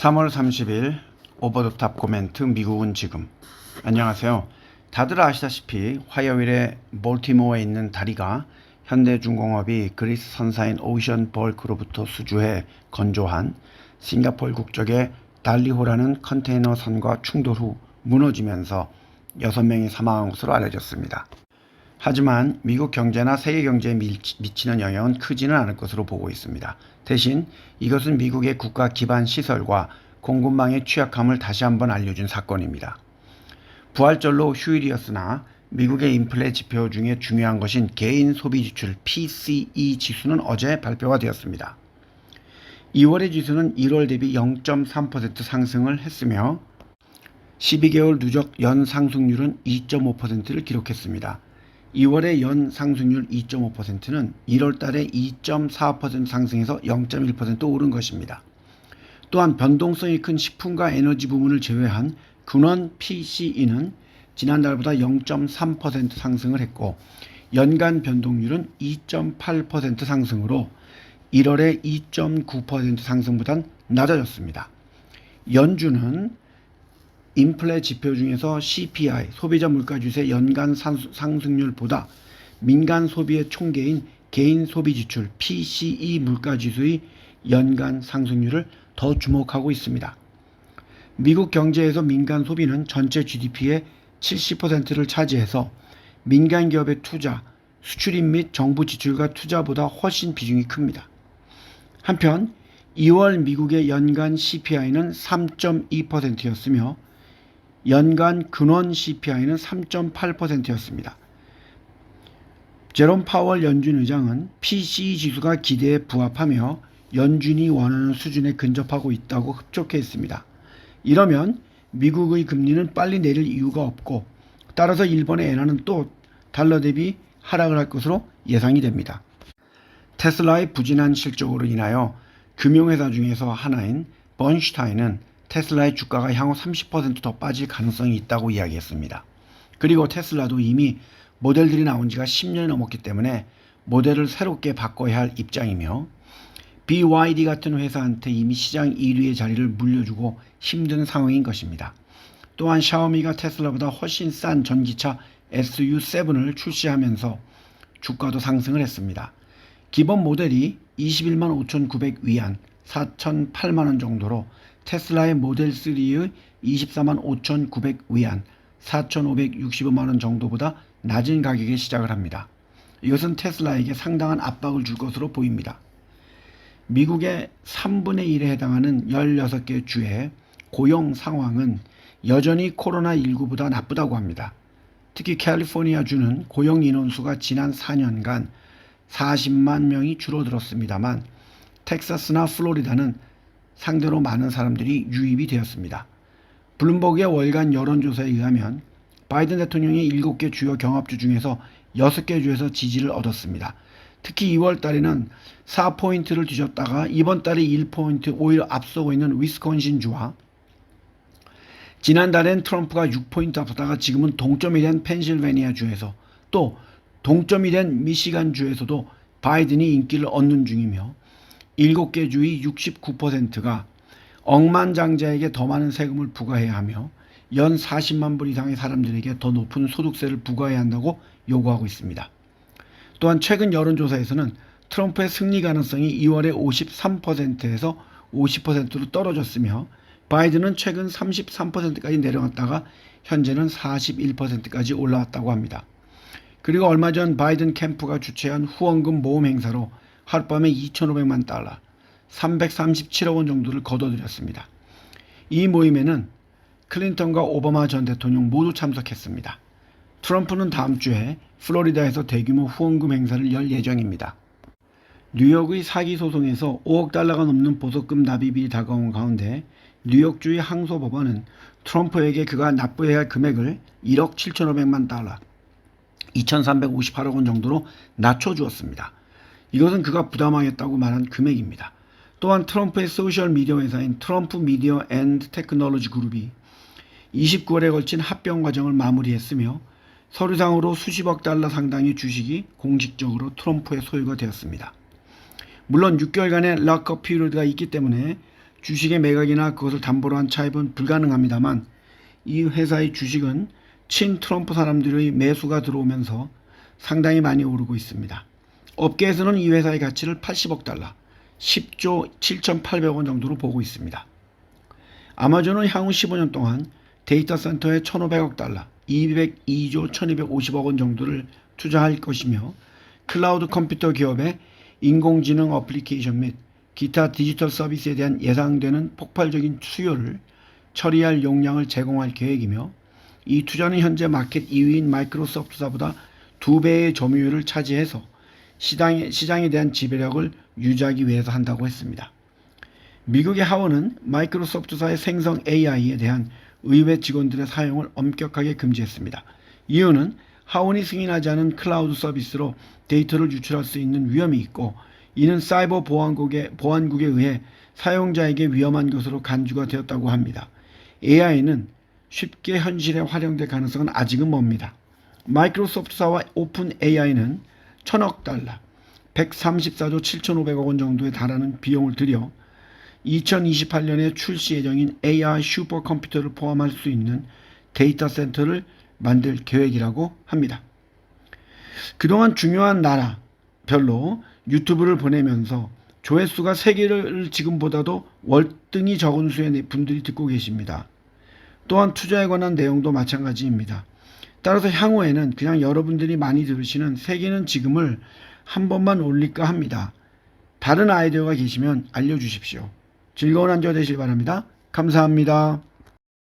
3월 30일 오버더탑 코멘트 미국은 지금. 안녕하세요. 다들 아시다시피 화요일에 볼티모어에 있는 다리가 현대중공업이 그리스 선사인 오션 벌크로부터 수주해 건조한 싱가포르 국적의 달리호라는 컨테이너선과 충돌 후 무너지면서 6명이 사망한 것으로 알려졌습니다. 하지만 미국 경제나 세계 경제에 미치는 영향은 크지는 않을 것으로 보고 있습니다. 대신 이것은 미국의 국가 기반 시설과 공급망의 취약함을 다시 한번 알려준 사건입니다. 부활절로 휴일이었으나 미국의 인플레 지표 중에 중요한 것인 개인 소비 지출 PCE 지수는 어제 발표가 되었습니다. 2월의 지수는 1월 대비 0.3% 상승을 했으며 12개월 누적 연 상승률은 2.5%를 기록했습니다. 2월의 연 상승률 2.5%는 1월 달에 2.4% 상승해서 0.1% 오른 것입니다. 또한 변동성이 큰 식품과 에너지 부문을 제외한 근원 PCE는 지난달보다 0.3% 상승을 했고 연간 변동률은 2.8% 상승으로 1월의 2.9% 상승보단 낮아졌습니다. 연준은 인플레 지표 중에서 CPI, 소비자 물가지수의 연간 상승률보다 민간 소비의 총계인 개인 소비 지출 PCE 물가지수의 연간 상승률을 더 주목하고 있습니다. 미국 경제에서 민간 소비는 전체 GDP의 70%를 차지해서 민간 기업의 투자, 수출입 및 정부 지출과 투자보다 훨씬 비중이 큽니다. 한편 2월 미국의 연간 CPI는 3.2%였으며 연간 근원 CPI는 3.8%였습니다. 제롬 파월 연준 의장은 PCE 지수가 기대에 부합하며 연준이 원하는 수준에 근접하고 있다고 흡족했습니다. 이러면 미국의 금리는 빨리 내릴 이유가 없고 따라서 일본의 엔화는 또 달러 대비 하락을 할 것으로 예상이 됩니다. 테슬라의 부진한 실적으로 인하여 금융회사 중에서 하나인 번슈타인은 테슬라의 주가가 향후 30% 더 빠질 가능성이 있다고 이야기했습니다. 그리고 테슬라도 이미 모델들이 나온 지가 10년이 넘었기 때문에 모델을 새롭게 바꿔야 할 입장이며 BYD 같은 회사한테 이미 시장 1위의 자리를 물려주고 힘든 상황인 것입니다. 또한 샤오미가 테슬라보다 훨씬 싼 전기차 SU7을 출시하면서 주가도 상승을 했습니다. 기본 모델이 21만 5,900위안 4,008만원 정도로 테슬라의 모델 3의 24만 5,900위안 4,565만원 정도보다 낮은 가격에 시작을 합니다. 이것은 테슬라에게 상당한 압박을 줄 것으로 보입니다. 미국의 3분의 1에 해당하는 16개 주의 고용 상황은 여전히 코로나19보다 나쁘다고 합니다. 특히 캘리포니아 주는 고용 인원수가 지난 4년간 40만 명이 줄어들었습니다만 텍사스나 플로리다는 상대로 많은 사람들이 유입이 되었습니다. 블룸버그의 월간 여론조사에 의하면 바이든 대통령이 7개 주요 경합주 중에서 6개 주에서 지지를 얻었습니다. 특히 2월 달에는 4포인트를 뒤졌다가 이번 달에 1포인트 오히려 앞서고 있는 위스콘신주와 지난달엔 트럼프가 6포인트 앞서다가 지금은 동점이 된 펜실베니아 주에서 또 동점이 된 미시간 주에서도 바이든이 인기를 얻는 중이며 7개 주의 69%가 억만장자에게 더 많은 세금을 부과해야 하며 연 40만 불 이상의 사람들에게 더 높은 소득세를 부과해야 한다고 요구하고 있습니다. 또한 최근 여론조사에서는 트럼프의 승리 가능성이 2월에 53%에서 50%로 떨어졌으며 바이든은 최근 33%까지 내려갔다가 현재는 41%까지 올라왔다고 합니다. 그리고 얼마 전 바이든 캠프가 주최한 후원금 모금 행사로 하룻밤에 2,500만 달러, 337억 원 정도를 거둬들였습니다. 이 모임에는 클린턴과 오바마 전 대통령 모두 참석했습니다. 트럼프는 다음 주에 플로리다에서 대규모 후원금 행사를 열 예정입니다. 뉴욕의 사기 소송에서 5억 달러가 넘는 보석금 납입이 다가온 가운데 뉴욕주의 항소법원은 트럼프에게 그가 납부해야 할 금액을 1억 7,500만 달러, 2,358억 원 정도로 낮춰주었습니다. 이것은 그가 부담하겠다고 말한 금액입니다. 또한 트럼프의 소셜미디어 회사인 트럼프 미디어 앤드 테크놀로지 그룹이 29월에 걸친 합병 과정을 마무리했으며 서류상으로 수십억 달러 상당의 주식이 공식적으로 트럼프의 소유가 되었습니다. 물론 6개월간의 락업 피리어드가 있기 때문에 주식의 매각이나 그것을 담보로 한 차입은 불가능합니다만 이 회사의 주식은 친 트럼프 사람들의 매수가 들어오면서 상당히 많이 오르고 있습니다. 업계에서는 이 회사의 가치를 80억 달러, 10조 7,800원 정도로 보고 있습니다. 아마존은 향후 15년 동안 데이터 센터에 1,500억 달러, 202조 1,250억 원 정도를 투자할 것이며 클라우드 컴퓨터 기업에 인공지능 어플리케이션 및 기타 디지털 서비스에 대한 예상되는 폭발적인 수요를 처리할 용량을 제공할 계획이며 이 투자는 현재 마켓 2위인 마이크로소프트사보다 2배의 점유율을 차지해서 시장에 대한 지배력을 유지하기 위해서 한다고 했습니다. 미국의 하원은 마이크로소프트사의 생성 AI에 대한 의회 직원들의 사용을 엄격하게 금지했습니다. 이유는 하원이 승인하지 않은 클라우드 서비스로 데이터를 유출할 수 있는 위험이 있고 이는 사이버 보안국에 의해 사용자에게 위험한 것으로 간주가 되었다고 합니다. AI는 쉽게 현실에 활용될 가능성은 아직은 멉니다. 마이크로소프트사와 오픈 AI는 1,000억 달러, 134조 7,500억 원 정도에 달하는 비용을 들여 2028년에 출시 예정인 AI 슈퍼컴퓨터를 포함할 수 있는 데이터 센터를 만들 계획이라고 합니다. 그동안 중요한 나라별로 유튜브를 보내면서 조회수가 세계를 지금보다도 월등히 적은 수의 분들이 듣고 계십니다. 또한 투자에 관한 내용도 마찬가지입니다. 따라서 향후에는 그냥 여러분들이 많이 들으시는 세계는 지금을 한 번만 올릴까 합니다. 다른 아이디어가 계시면 알려주십시오. 즐거운 한 주 되시길 바랍니다. 감사합니다.